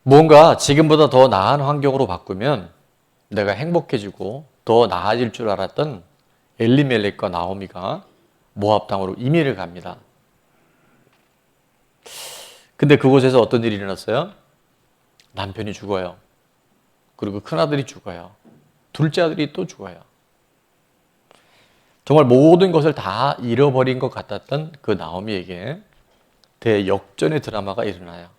뭔가 지금보다 더 나은 환경으로 바꾸면 내가 행복해지고 더 나아질 줄 알았던 엘리멜렉과 나오미가 모압 땅으로 이민을 갑니다. 근데 그곳에서 어떤 일이 일어났어요? 남편이 죽어요. 그리고 큰아들이 죽어요. 둘째 아들이 또 죽어요. 정말 모든 것을 다 잃어버린 것 같았던 그 나오미에게 대역전의 드라마가 일어나요.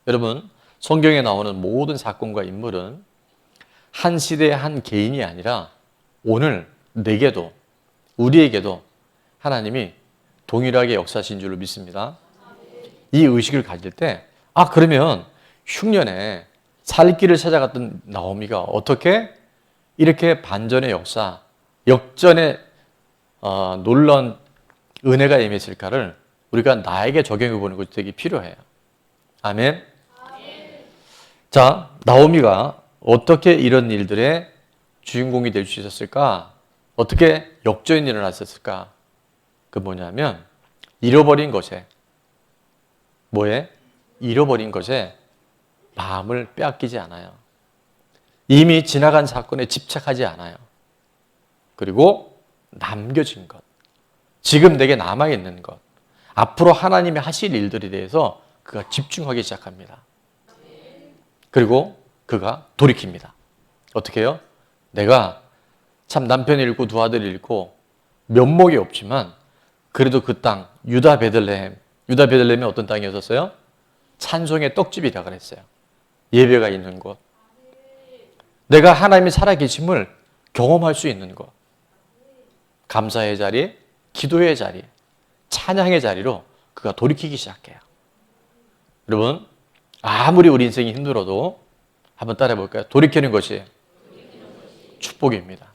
여러분, 성경에 나오는 모든 사건과 인물은 한 시대의 한 개인이 아니라 오늘 내게도 우리에게도 하나님이 동일하게 역사하신 줄로 믿습니다. 이 의식을 가질 때 그러면 흉년에 살 길을 찾아갔던 나오미가 어떻게 이렇게 반전의 역사, 역전의 놀라운 은혜가 임했을까를 우리가 나에게 적용해 보는 것이 되게 필요해요. 아멘. 자, 나오미가 어떻게 이런 일들의 주인공이 될 수 있었을까? 어떻게 역전이 일어났었을까? 그 뭐냐면 잃어버린 것에 잃어버린 것에 마음을 빼앗기지 않아요. 이미 지나간 사건에 집착하지 않아요. 그리고 남겨진 것, 지금 내게 남아있는 것, 앞으로 하나님이 하실 일들에 대해서 그가 집중하기 시작합니다. 그리고 그가 돌이킵니다. 어떻게 해요? 내가 참 남편이 잃고 두 아들이 잃고 면목이 없지만 그래도 그 땅 유다 베들레헴이 어떤 땅이었어요? 찬송의 떡집이라 그랬어요. 예배가 있는 곳. 내가 하나님이 살아계심을 경험할 수 있는 곳. 감사의 자리, 기도의 자리, 찬양의 자리로 그가 돌이키기 시작해요. 여러분, 아무리 우리 인생이 힘들어도 한번 따라해 볼까요? 돌이키는 것이 축복입니다.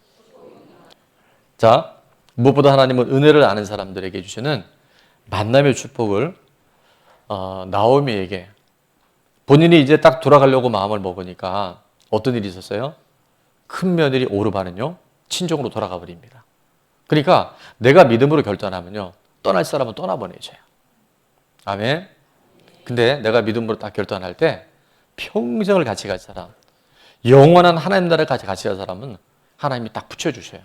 자, 무엇보다 하나님은 은혜를 아는 사람들에게 주시는 만남의 축복을 나오미에게 본인이 이제 딱 돌아가려고 마음을 먹으니까 어떤 일이 있었어요? 큰 며느리 오르바는요, 친정으로 돌아가 버립니다. 그러니까 내가 믿음으로 결단하면요, 떠날 사람은 떠나보내줘요. 아멘. 근데 내가 믿음으로 딱 결단할 때 평생을 같이 갈 사람, 영원한 하나님 나라를 같이 갈 사람은 하나님이 딱 붙여주셔요.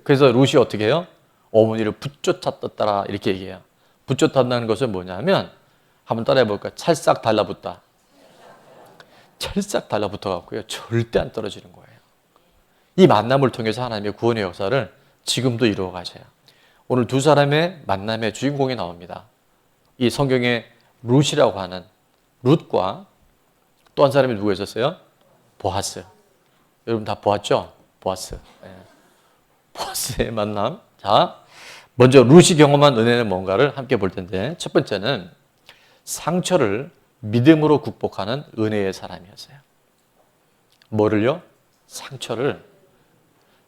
그래서 룻이 어떻게 해요? 어머니를 붙쫓았더라 이렇게 얘기해요. 붙쫓았다는 것은 뭐냐면 한번 따라해 볼까요? 찰싹 달라붙다. 찰싹 달라붙어 갖고요, 절대 안 떨어지는 거예요. 이 만남을 통해서 하나님의 구원의 역사를 지금도 이루어 가셔요. 오늘 두 사람의 만남의 주인공이 나옵니다. 이 성경에 룻이라고 하는 룻과 또 한 사람이 누구 있었어요? 보아스. 여러분 다 보았죠? 보아스. 보아스의 만남. 자, 먼저 룻이 경험한 은혜는 뭔가를 함께 볼 텐데, 첫 번째는 상처를 믿음으로 극복하는 은혜의 사람이었어요. 뭐를요? 상처를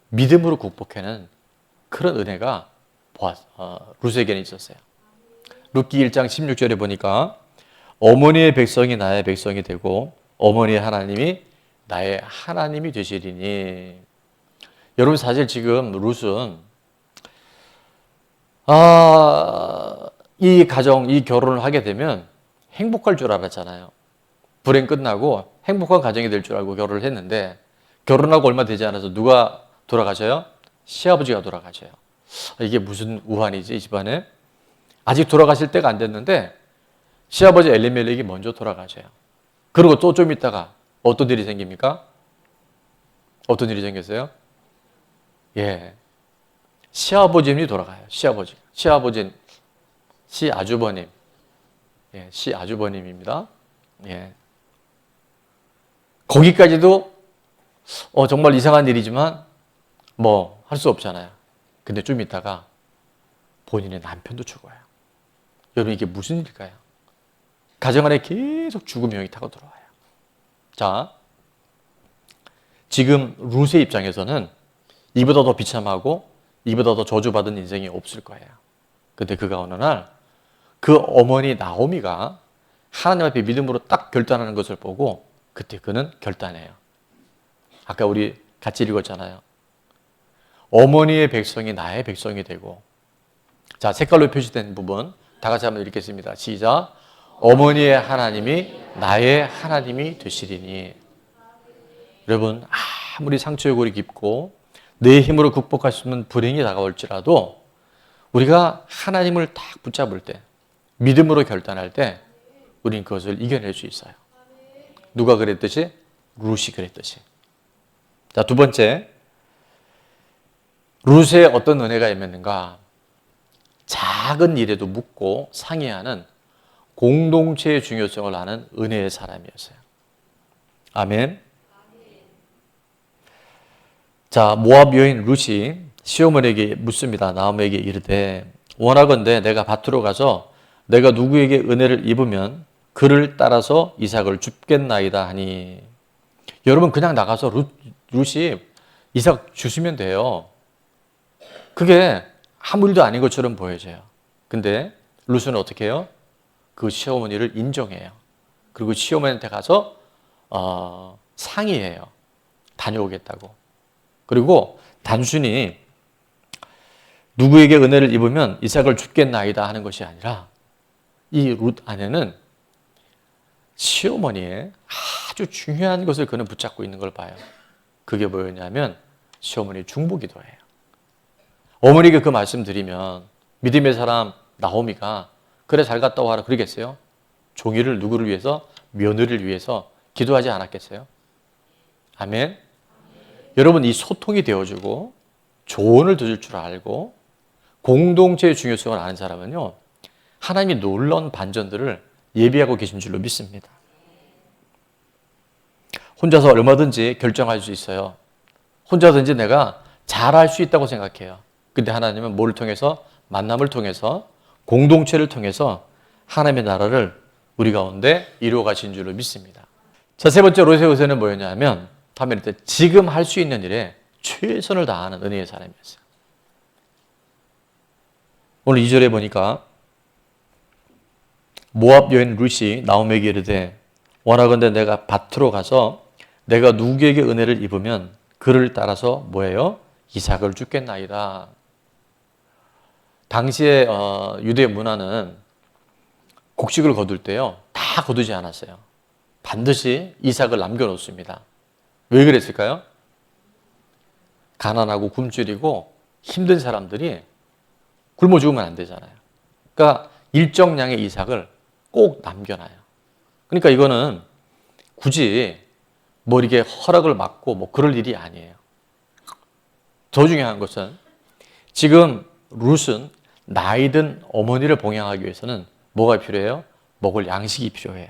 믿음으로 극복하는 그런 은혜가 룻에게는 있었어요. 룻기 1장 16절에 보니까 어머니의 백성이 나의 백성이 되고 어머니의 하나님이 나의 하나님이 되시리니. 여러분, 사실 지금 룻은 이 가정, 이 결혼을 하게 되면 행복할 줄 알았잖아요. 불행 끝나고 행복한 가정이 될 줄 알고 결혼을 했는데, 결혼하고 얼마 되지 않아서 누가 돌아가셔요? 시아버지가 돌아가셔요. 이게 무슨 우환이지, 이 집안에? 아직 돌아가실 때가 안 됐는데 시아버지 엘리멜렉이 먼저 돌아가셔요. 그리고 또 좀 있다가 어떤 일이 생깁니까? 어떤 일이 생겼어요? 시아버님이 돌아가요. 시아주버님. 시아주버님입니다. 거기까지도 정말 이상한 일이지만 뭐 할 수 없잖아요. 근데 좀 있다가 본인의 남편도 죽어요. 여러분, 이게 무슨 일일까요? 가정 안에 계속 죽음의 영이 타고 들어와요. 자, 지금 룻의 입장에서는 이보다 더 비참하고 이보다 더 저주받은 인생이 없을 거예요. 근데 그가 어느 날 그 어머니 나오미가 하나님 앞에 믿음으로 딱 결단하는 것을 보고 그때 그는 결단해요. 아까 우리 같이 읽었잖아요. 어머니의 백성이 나의 백성이 되고. 자, 색깔로 표시된 부분 다 같이 한번 읽겠습니다. 시작. 어머니의 하나님이 나의 하나님이 되시리니. 여러분, 아무리 상처요골이 깊고 내 힘으로 극복할 수 없는 불행이 다가올지라도 우리가 하나님을 딱 붙잡을 때, 믿음으로 결단할 때 우리는 그것을 이겨낼 수 있어요. 누가 그랬듯이? 룻이 그랬듯이. 자, 두 번째, 룻에 어떤 은혜가 임했는가? 작은 일에도 묻고 상의하는 공동체의 중요성을 아는 은혜의 사람이었어요. 아멘. 자, 모압 여인 룻이 시어머니에게 묻습니다. 나오미에게 이르되 원하건대 내가 밭으로 가서 내가 누구에게 은혜를 입으면 그를 따라서 이삭을 줍겠나이다 하니. 여러분, 그냥 나가서 룻이 이삭 주시면 돼요. 그게 아무 일도 아닌 것처럼 보여져요. 근데 룻은 어떻게 해요? 그 시어머니를 인정해요. 그리고 시어머니한테 가서 상의해요. 다녀오겠다고. 그리고 단순히 누구에게 은혜를 입으면 이삭을 줍겠나이다 하는 것이 아니라 이 룻 아내는 시어머니의 아주 중요한 것을 그는 붙잡고 있는 걸 봐요. 그게 뭐였냐면 시어머니 중보기도예요. 어머니에게 그 말씀 드리면 믿음의 사람 나오미가 그래 잘 갔다 와라 그러겠어요? 종이를 누구를 위해서? 며느리를 위해서 기도하지 않았겠어요? 아멘. 여러분, 이 소통이 되어주고 조언을 들을 줄 알고 공동체의 중요성을 아는 사람은요, 하나님이 놀라운 반전들을 예비하고 계신 줄로 믿습니다. 혼자서 얼마든지 결정할 수 있어요. 혼자든지 내가 잘할 수 있다고 생각해요. 근데 하나님은 뭐를 통해서? 만남을 통해서, 공동체를 통해서 하나님의 나라를 우리 가운데 이루어 가신 줄로 믿습니다. 자, 세 번째 롯의 의세는 뭐였냐면 하면 지금 할 수 있는 일에 최선을 다하는 은혜의 사람이었어요. 오늘 2절에 보니까 모압 여인 룻이 나오미에게 이르되 원하건대 내가 밭으로 가서 내가 누구에게 은혜를 입으면 그를 따라서 뭐예요? 이삭을 줍겠나이다. 당시에 유대 문화는 곡식을 거둘 때요, 다 거두지 않았어요. 반드시 이삭을 남겨놓습니다. 왜 그랬을까요? 가난하고 굶주리고 힘든 사람들이 굶어 죽으면 안 되잖아요. 그러니까 일정량의 이삭을 꼭 남겨놔요. 그러니까 이거는 굳이 뭐 이렇게 허락을 받고 뭐 그럴 일이 아니에요. 더 중요한 것은 지금 룻은 나이든 어머니를 봉양하기 위해서는 뭐가 필요해요? 먹을 양식이 필요해요.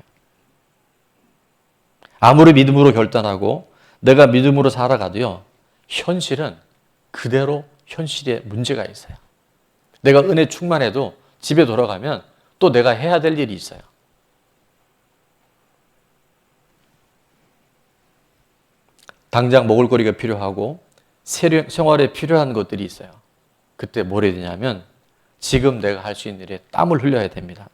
아무리 믿음으로 결단하고 내가 믿음으로 살아가도요, 현실은 그대로 현실에 문제가 있어요. 내가 은혜 충만해도 집에 돌아가면 또 내가 해야 될 일이 있어요. 당장 먹을 거리가 필요하고 생활에 필요한 것들이 있어요. 그때 뭘 해야 되냐면 지금 내가 할 수 있는 일에 땀을 흘려야 됩니다.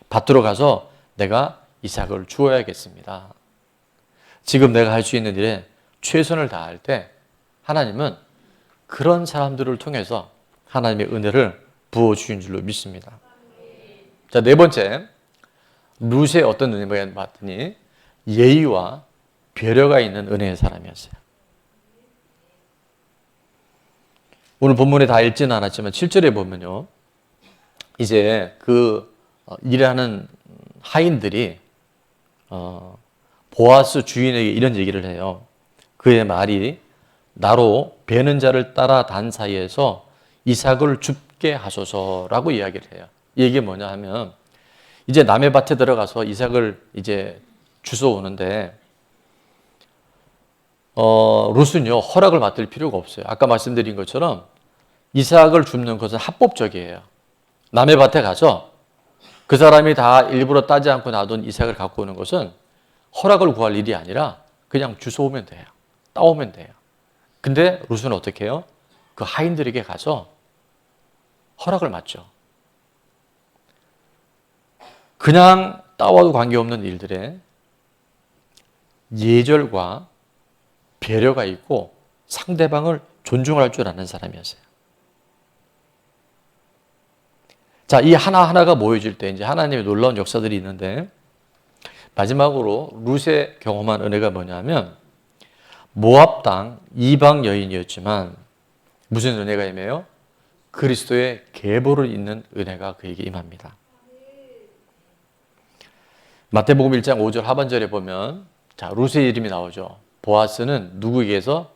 밭으로 가서 내가 이삭을 주어야겠습니다. 지금 내가 할 수 있는 일에 최선을 다할 때 하나님은 그런 사람들을 통해서 하나님의 은혜를 부어주신 줄로 믿습니다. 자, 네 번째, 룻의 어떤 은혜가 봤더니 예의와 배려가 있는 은혜의 사람이었어요. 오늘 본문에 다 읽지는 않았지만 7절에 보면요, 이제 그 일하는 하인들이 보아스 주인에게 이런 얘기를 해요. 그의 말이 나로 베는 자를 따라 단 사이에서 이삭을 줍게 하소서라고 이야기를 해요. 이게 뭐냐 하면 이제 남의 밭에 들어가서 이삭을 이제 주워 오는데 룻은요, 허락을 맡을 필요가 없어요. 아까 말씀드린 것처럼 이삭을 줍는 것은 합법적이에요. 남의 밭에 가서 그 사람이 다 일부러 따지 않고 놔둔 이삭을 갖고 오는 것은 허락을 구할 일이 아니라 그냥 주워 오면 돼요. 따오면 돼요. 근데 룻은 어떻게 해요? 그 하인들에게 가서 허락을 맡죠. 그냥 따와도 관계없는 일들에 예절과 배려가 있고 상대방을 존중할 줄 아는 사람이었어요. 자, 이 하나하나가 모여질 때 이제 하나님의 놀라운 역사들이 있는데, 마지막으로 룻의 경험한 은혜가 뭐냐면, 모압 땅 이방 여인이었지만 무슨 은혜가 임해요? 그리스도의 계보를 잇는 은혜가 그에게 임합니다. 마태복음 1장 5절 하반절에 보면, 자, 룻의 이름이 나오죠. 보아스는 누구에게서?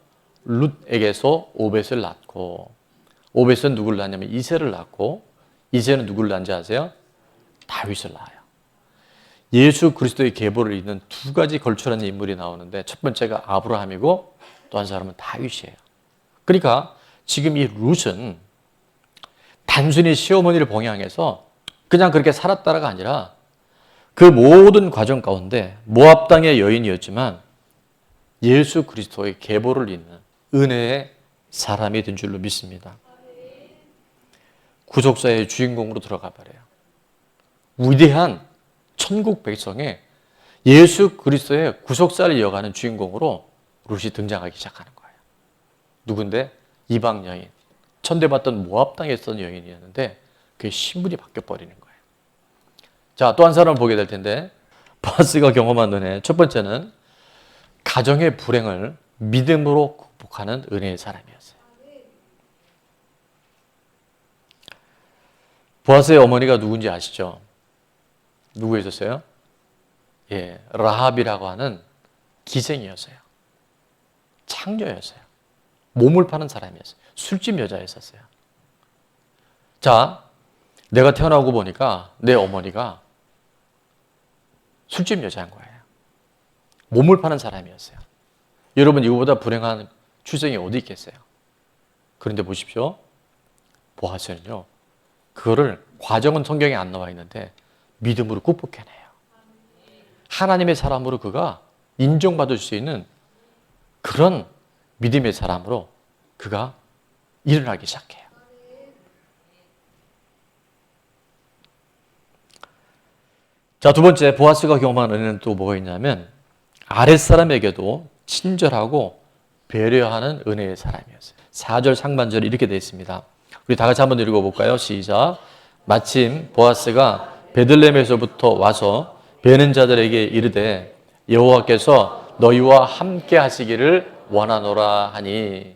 룻에게서 오벳을 낳고, 오벳은 누구를 낳냐면 이새를 낳고, 이새는 누구를 낳은지 아세요? 다윗을 낳아요. 예수 그리스도의 계보를 잇는 두 가지 걸출한 인물이 나오는데, 첫 번째가 아브라함이고 또 한 사람은 다윗이에요. 그러니까 지금 이 룻은 단순히 시어머니를 봉양해서 그냥 그렇게 살았다가 아니라 그 모든 과정 가운데 모압 땅의 여인이었지만 예수 그리스도의 계보를 잇는 은혜의 사람이 된 줄로 믿습니다. 구속사의 주인공으로 들어가 버려요. 위대한 천국 백성의 예수 그리스도의 구속사를 이어가는 주인공으로 룻이 등장하기 시작하는 거예요. 누군데? 이방 여인. 천대받던 모압 땅에 있던 여인이었는데 그의 신분이 바뀌어버리는 거예요. 자, 또 한 사람을 보게 될 텐데, 보아스가 경험한 은혜. 첫 번째는 가정의 불행을 믿음으로 극복하는 은혜의 사람이었어요. 보아스의 어머니가 누군지 아시죠? 누구였었어요? 예, 라합이라고 하는 기생이었어요. 창녀였어요. 몸을 파는 사람이었어요. 술집 여자였었어요. 자, 내가 태어나고 보니까 내 어머니가 술집 여자인 거예요. 몸을 파는 사람이었어요. 여러분, 이거보다 불행한 출생이 어디 있겠어요? 그런데 보십시오. 보아스는요, 그거를 과정은 성경에 안 나와 있는데 믿음으로 극복해내요. 하나님의 사람으로 그가 인정받을 수 있는 그런 믿음의 사람으로 그가 일어나기 시작해요. 자, 두 번째, 보아스가 경험한 은혜는 또 뭐가 있냐면 아랫사람에게도 친절하고 배려하는 은혜의 사람이었어요. 4절 상반절이 이렇게 되어 있습니다. 우리 다 같이 한번 읽어볼까요? 시작. 마침 보아스가 베들레헴에서부터 와서 베는 자들에게 이르되 여호와께서 너희와 함께 하시기를 원하노라 하니.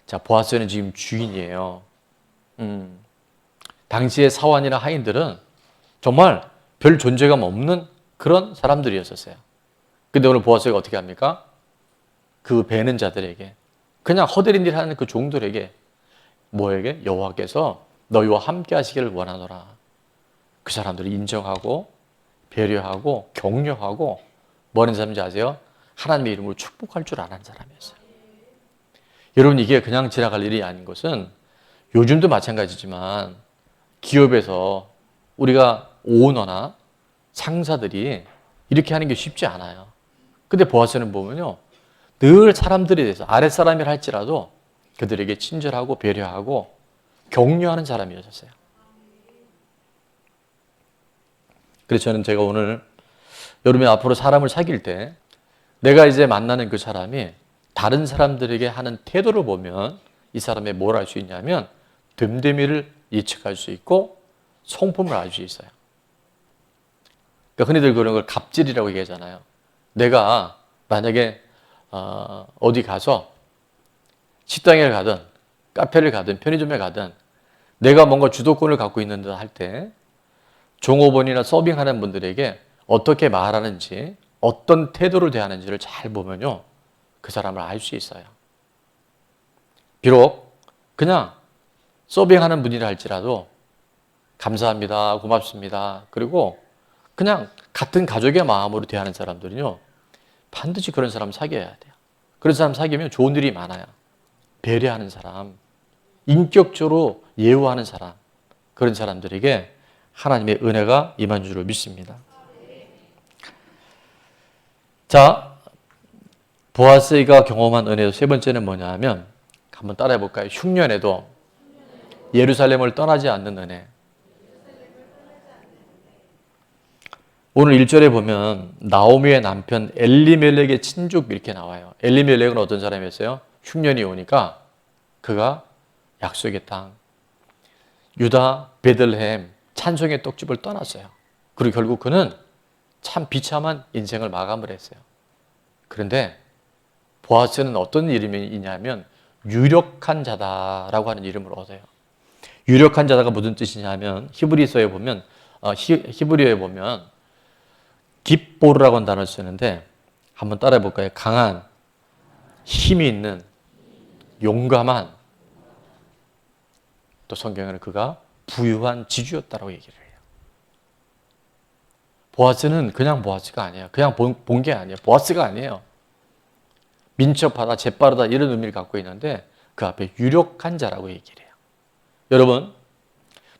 자, 보아스는 지금 주인이에요. 당시의 사환이나 하인들은 정말 별 존재감 없는 그런 사람들이었었어요. 근데 오늘 보아스가 어떻게 합니까? 그 베는 자들에게, 그냥 허드렛 일 하는 그 종들에게, 뭐에게? 여호와께서 너희와 함께 하시기를 원하노라. 그 사람들을 인정하고 배려하고 격려하고 뭐 하는 사람인지 아세요? 하나님의 이름으로 축복할 줄 아는 사람이었어요. 여러분, 이게 그냥 지나갈 일이 아닌 것은 요즘도 마찬가지지만 기업에서 우리가 오너나 상사들이 이렇게 하는 게 쉽지 않아요. 근데 보아스는 보면요, 늘 사람들에 대해서 아랫사람이라 할지라도 그들에게 친절하고 배려하고 격려하는 사람이었어요. 그래서 저는 제가 오늘 여러분이 앞으로 사람을 사귈 때 내가 이제 만나는 그 사람이 다른 사람들에게 하는 태도를 보면 이 사람의 뭘 알 수 있냐면 됨됨이를 예측할 수 있고 성품을 알 수 있어요. 그러니까 흔히들 그런 걸 갑질이라고 얘기하잖아요. 내가 만약에 어디 가서 식당에 가든 카페를 가든 편의점에 가든 내가 뭔가 주도권을 갖고 있는 듯 할 때 종업원이나 서빙하는 분들에게 어떻게 말하는지, 어떤 태도를 대하는지를 잘 보면요, 그 사람을 알 수 있어요. 비록 그냥 서빙하는 분이라 할지라도 감사합니다, 고맙습니다, 그리고 그냥 같은 가족의 마음으로 대하는 사람들은요, 반드시 그런 사람 사귀어야 돼요. 그런 사람 사귀면 좋은 일이 많아요. 배려하는 사람, 인격적으로 예우하는 사람, 그런 사람들에게 하나님의 은혜가 임한 줄을 믿습니다. 자, 보아스가 경험한 은혜 세 번째는 뭐냐 하면, 한번 따라해 볼까요? 흉년에도 예루살렘을 떠나지 않는 은혜. 오늘 1절에 보면 나오미의 남편 엘리멜렉의 친족 이렇게 나와요. 엘리멜렉은 어떤 사람이었어요? 흉년이 오니까 그가 약속의 땅, 유다 베들레헴 찬송의 떡집을 떠났어요. 그리고 결국 그는 참 비참한 인생을 마감을 했어요. 그런데 보아스는 어떤 이름이냐면 유력한 자다라고 하는 이름을 얻어요. 유력한 자다가 무슨 뜻이냐면 히브리어에 보면 깁보르라고 하는 단어를 쓰는데 한번 따라해 볼까요? 강한, 힘이 있는, 용감한, 또 성경에는 그가 부유한 지주였다라고 얘기를 해요. 보아스는 그냥 보아스가 아니에요. 그냥 본 게 아니에요. 보아스가 아니에요. 민첩하다, 재빠르다 이런 의미를 갖고 있는데 그 앞에 유력한 자라고 얘기를 해요. 여러분,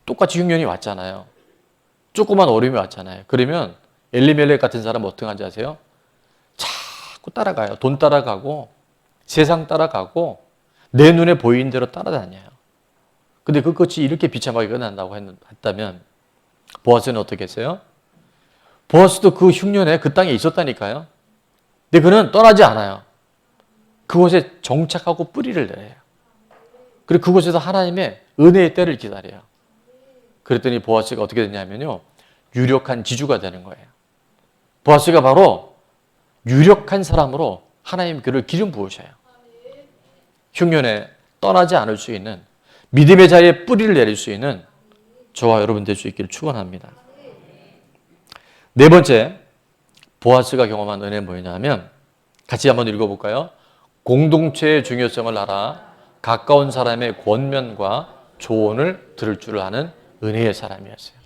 똑같이 흉년이 왔잖아요. 조그만 어려움이 왔잖아요. 그러면 엘리멜렉 같은 사람 어떻게 하는지 아세요? 자꾸 따라가요. 돈 따라가고 세상 따라가고 내 눈에 보이는 대로 따라다녀요. 근데 그 끝이 이렇게 비참하게 끝난다고 했다면 보아스는 어떻게 했어요? 보아스도 그 흉년에 그 땅에 있었다니까요. 근데 그는 떠나지 않아요. 그곳에 정착하고 뿌리를 내려요. 그리고 그곳에서 하나님의 은혜의 때를 기다려요. 그랬더니 보아스가 어떻게 됐냐면요. 유력한 지주가 되는 거예요. 보아스가 바로 유력한 사람으로 하나님 그를 기름 부으셔요. 흉년에 떠나지 않을 수 있는 믿음의 자리에 뿌리를 내릴 수 있는 저와 여러분 될 수 있기를 축원합니다. 네 번째, 보아스가 경험한 은혜는 뭐냐면 같이 한번 읽어볼까요? 공동체의 중요성을 알아 가까운 사람의 권면과 조언을 들을 줄 아는 은혜의 사람이었어요.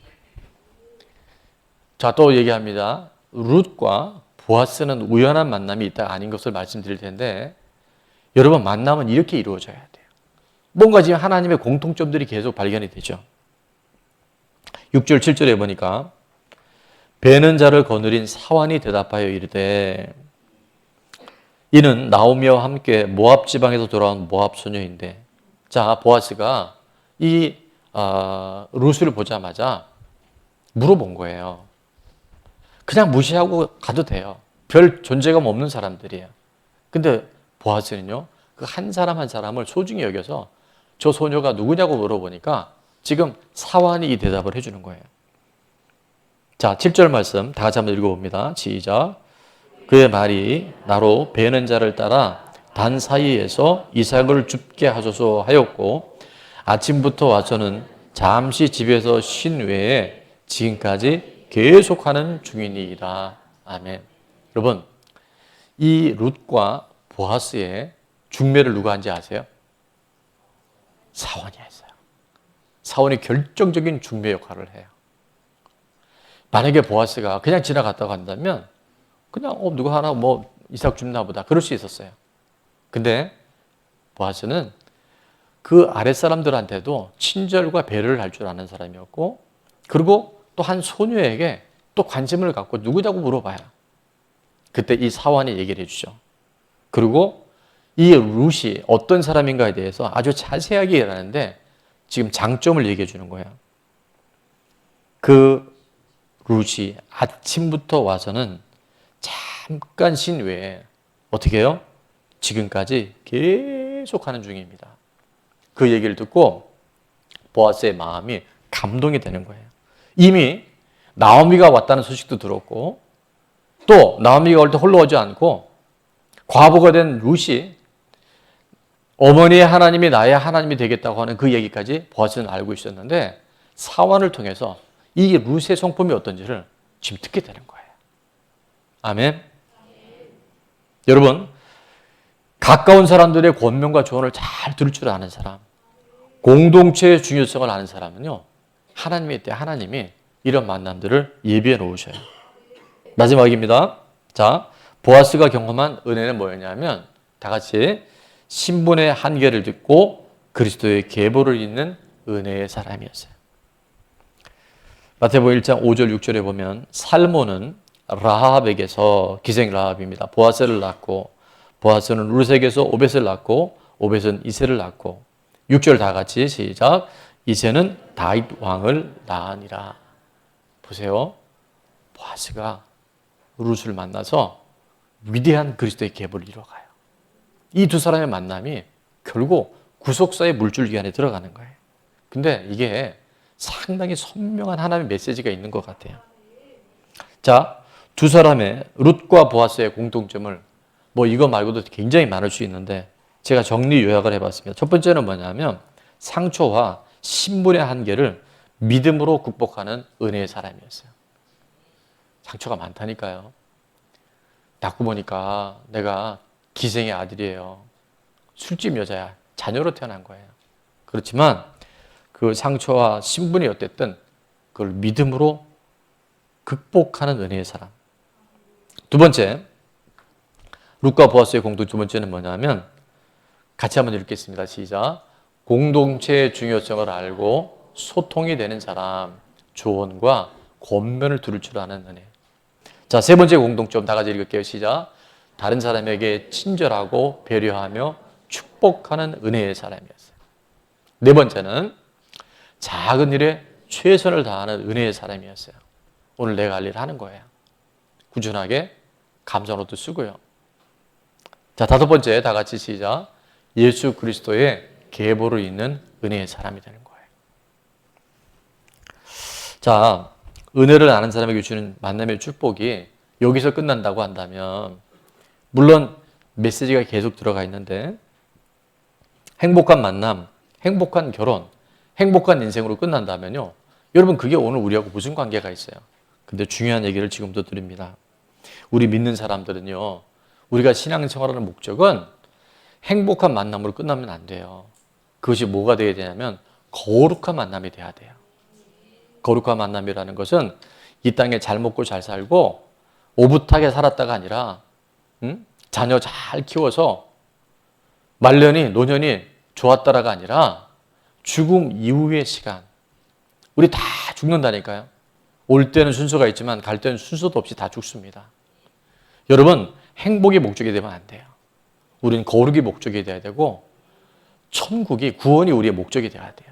자, 또 얘기합니다. 룻과 보아스는 우연한 만남이 있다 아닌 것을 말씀드릴 텐데 여러분 만남은 이렇게 이루어져야 돼요. 뭔가 지금 하나님의 공통점들이 계속 발견이 되죠. 6절 7절에 보니까 배는 자를 거느린 사환이 대답하여 이르되 이는 나오미와 함께 모압 지방에서 돌아온 모압 소녀인데 자 보아스가 이 룻을 보자마자 물어본 거예요. 그냥 무시하고 가도 돼요. 별 존재감 없는 사람들이에요. 근데 보아스는요. 그 한 사람 한 사람을 소중히 여겨서 저 소녀가 누구냐고 물어보니까 지금 사환이 이 대답을 해주는 거예요. 자, 7절 말씀 다 같이 한번 읽어봅니다. 시작. 그의 말이 나로 배는 자를 따라 단 사이에서 이삭을 줍게 하소서 하였고 아침부터 와서는 잠시 집에서 쉰 외에 지금까지 계속하는 중이니이다. 아멘. 여러분, 이 룻과 보아스의 중매를 누가 한지 아세요? 사원이 했어요. 사원이 결정적인 중매 역할을 해요. 만약에 보아스가 그냥 지나갔다고 한다면 그냥 누가 하나 이삭 줍나 보다 그럴 수 있었어요. 근데 보아스는 그 아랫사람들한테도 친절과 배려를 할 줄 아는 사람이었고 그리고 또 한 소녀에게 또 관심을 갖고 누구냐고 물어봐요. 그때 이 사환이 얘기를 해주죠. 그리고 이 룻이 어떤 사람인가에 대해서 아주 자세하게 얘기하는데 지금 장점을 얘기해 주는 거예요. 그 룻이 아침부터 와서는 잠깐 쉰 외에 어떻게 해요? 지금까지 계속하는 중입니다. 그 얘기를 듣고 보아스의 마음이 감동이 되는 거예요. 이미 나오미가 왔다는 소식도 들었고 또 나오미가 올 때 홀로 오지 않고 과부가 된 룻이 어머니의 하나님이 나의 하나님이 되겠다고 하는 그 얘기까지 보아스는 알고 있었는데 사환을 통해서 이 룻의 성품이 어떤지를 지금 듣게 되는 거예요. 아멘. 여러분, 가까운 사람들의 권면과 조언을 잘 들을 줄 아는 사람, 공동체의 중요성을 아는 사람은요, 하나님의 때 하나님이 이런 만남들을 예비해 놓으셔요. 마지막입니다. 자, 보아스가 경험한 은혜는 뭐였냐면 다 같이 신분의 한계를 듣고 그리스도의 계보를 잇는 은혜의 사람이었어요. 마태복음 1장 5절 6절에 보면 살모는 라합에게서 기생 라합입니다. 보아스를 낳고 보아스는 룻에게서 오벳을 낳고 오벳은 이새를 낳고 6절 다 같이 시작. 이새는 다윗 왕을 낳으니라. 보세요. 보아스가 룻을 만나서 위대한 그리스도의 계보를 이뤄가요. 이 두 사람의 만남이 결국 구속사의 물줄기 안에 들어가는 거예요. 근데 이게 상당히 선명한 하나님의 메시지가 있는 것 같아요. 자, 두 사람의 룻과 보아스의 공통점을 뭐 이거 말고도 굉장히 많을 수 있는데 제가 정리 요약을 해봤습니다. 첫 번째는 뭐냐면 상처와 신분의 한계를 믿음으로 극복하는 은혜의 사람이었어요. 상처가 많다니까요. 낳고 보니까 내가 기생의 아들이에요. 술집 여자야. 자녀로 태어난 거예요. 그렇지만 그 상처와 신분이 어땠든 그걸 믿음으로 극복하는 은혜의 사람. 두 번째, 룻과 보아스의 공통 두 번째는 뭐냐면 같이 한번 읽겠습니다. 시작. 공동체의 중요성을 알고 소통이 되는 사람, 조언과 권면을 들을 줄 아는 은혜. 자, 세 번째 공통점 다 같이 읽을게요. 시작. 다른 사람에게 친절하고 배려하며 축복하는 은혜의 사람이었어요. 네 번째는 작은 일에 최선을 다하는 은혜의 사람이었어요. 오늘 내가 할 일 하는 거예요. 꾸준하게 감사노트 쓰고요. 자, 다섯 번째 다 같이 시작. 예수 그리스도의 계보를 잇는 은혜의 사람이 되는 거예요. 자, 은혜를 아는 사람에게 주는 만남의 축복이 여기서 끝난다고 한다면 물론 메시지가 계속 들어가 있는데 행복한 만남, 행복한 결혼, 행복한 인생으로 끝난다면요. 여러분 그게 오늘 우리하고 무슨 관계가 있어요? 근데 중요한 얘기를 지금도 드립니다. 우리 믿는 사람들은요. 우리가 신앙생활하는 목적은 행복한 만남으로 끝나면 안 돼요. 그것이 뭐가 되어야 되냐면 거룩한 만남이 돼야 돼요. 거룩한 만남이라는 것은 이 땅에 잘 먹고 잘 살고 오붓하게 살았다가 아니라 자녀 잘 키워서 말년이 노년이 좋았다라가 아니라 죽음 이후의 시간. 우리 다 죽는다니까요. 올 때는 순서가 있지만 갈 때는 순서도 없이 다 죽습니다. 여러분 행복이 목적이 되면 안 돼요. 우리는 거룩이 목적이 돼야 되고 천국이 구원이 우리의 목적이 돼야 돼요.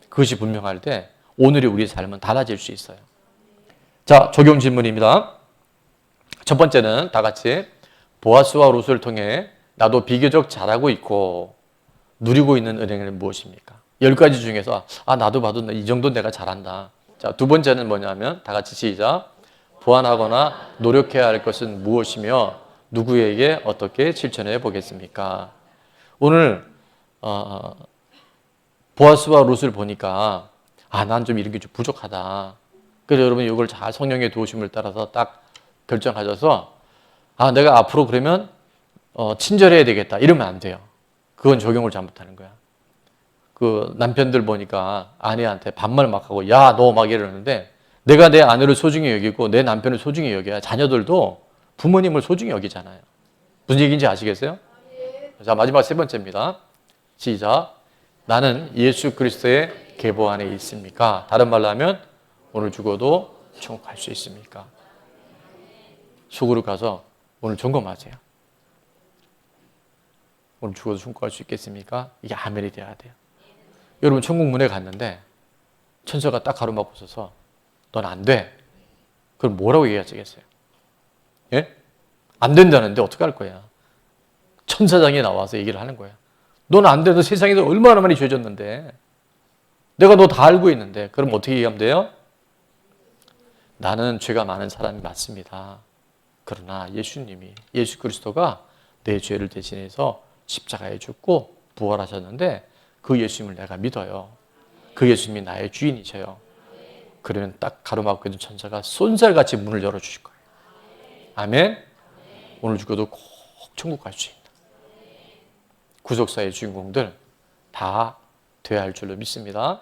그것이 분명할 때 오늘의 우리의 삶은 달라질 수 있어요. 자, 적용 질문입니다. 첫 번째는 다 같이 보아스와 룻을 통해 나도 비교적 잘하고 있고 누리고 있는 은혜는 무엇입니까? 10가지 중에서 나도 봐도 이 정도 내가 잘한다. 자, 두 번째는 뭐냐면 다 같이 시작. 보완하거나 노력해야 할 것은 무엇이며 누구에게 어떻게 실천해 보겠습니까? 오늘 보아스와 룻을 보니까 난 좀 이런 게 좀 부족하다. 그래서 여러분 이걸 잘 성령의 도우심을 따라서 딱 결정하셔서 내가 앞으로 그러면 친절해야 되겠다. 이러면 안 돼요. 그건 적용을 잘못하는 거야. 그 남편들 보니까 아내한테 반말 막 하고 야, 너 막 이러는데 내가 내 아내를 소중히 여기고 내 남편을 소중히 여겨야 자녀들도 부모님을 소중히 여기잖아요. 무슨 얘기인지 아시겠어요? 자, 마지막 세 번째입니다. 시작. 나는 예수 그리스도의 계보 안에 있습니까? 다른 말로 하면 오늘 죽어도 천국 갈 수 있습니까? 속으로 가서 오늘 점검하세요. 오늘 죽어도 천국 갈 수 있겠습니까? 이게 아멘이 돼야 돼요. 여러분 천국 문에 갔는데 천사가 딱 가로막고 서서 넌 안 돼. 그럼 뭐라고 얘기하시겠어요? 예? 안 된다는데 어떻게 할 거야? 천사장이 나와서 얘기를 하는 거야. 넌 안 돼. 너 세상에서 얼마나 많이 죄졌는데. 내가 너 다 알고 있는데. 그럼 어떻게 얘기하면 돼요? 나는 죄가 많은 사람이 맞습니다. 그러나 예수님이, 예수 그리스도가 내 죄를 대신해서 십자가에 죽고 부활하셨는데 그 예수님을 내가 믿어요. 그 예수님이 나의 주인이셔요. 그러면 딱 가로막고 있는 천사가 쏜살같이 문을 열어주실 거예요. 아멘. 오늘 죽어도 꼭 천국 갈 수 있다. 구속사의 주인공들 다 돼야 할 줄로 믿습니다.